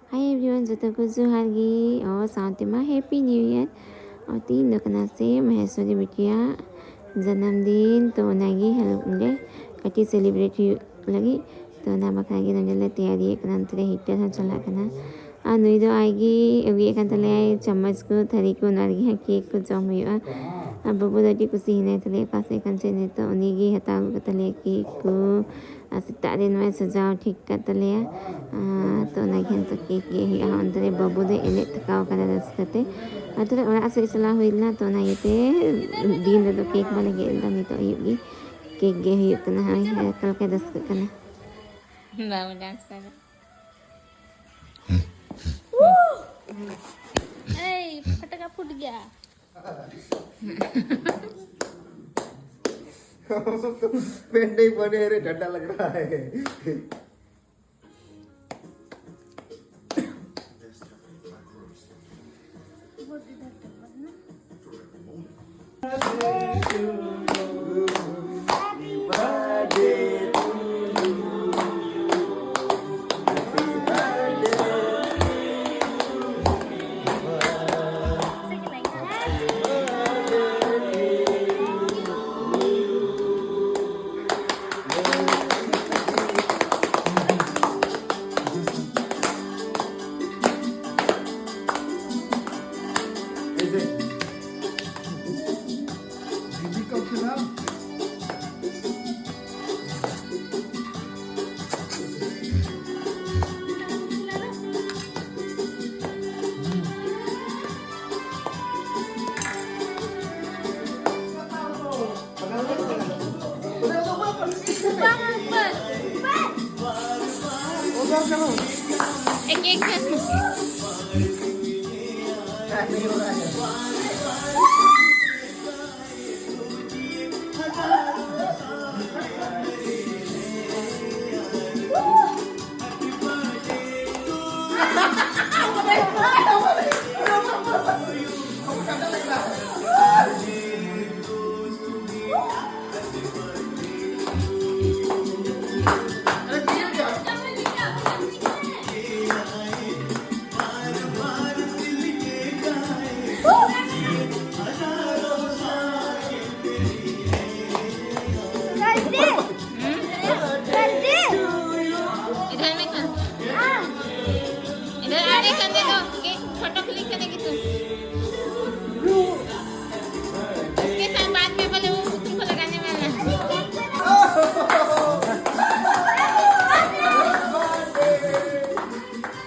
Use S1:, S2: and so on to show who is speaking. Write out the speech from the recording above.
S1: Hi everyone, jatuh ko Zuhargi और साथ में हैप्पी न्यू ईयर और तीन दुकान से महेश्वरी बिटिया जन्मदिन तो नागी हेल्पले कटी सेलिब्रेट लगी तो ना बखागी नजले तैयारी एक नंतरे हिटर हम चला करना नुई दो आएगी अभी एक अंतले चम्मच को थरी को नारगी है केक को जम हुआ अब बबू दादी कुछ ही नहीं तले पास एक अंचे ने तो उन्हीं हता को तले केक को setelah दिन में सजाओ ठीक कर तले तो नागिन तो केक ये हुआ अंतरे बबू दे इन्हें थकाव कर रस्ते अंतरे और ऐसे चला हुई ना तो ना ये ते दिन तो केक बने गए नहीं तो ये केक ये हुआ करना है कल के 10 करना
S2: Baru डांस कर ए पटाखा फूट गया
S3: पेट नहीं बने रे ठंडा लग रहा है
S2: एक एक इधर में कर इधर आने कर दे दो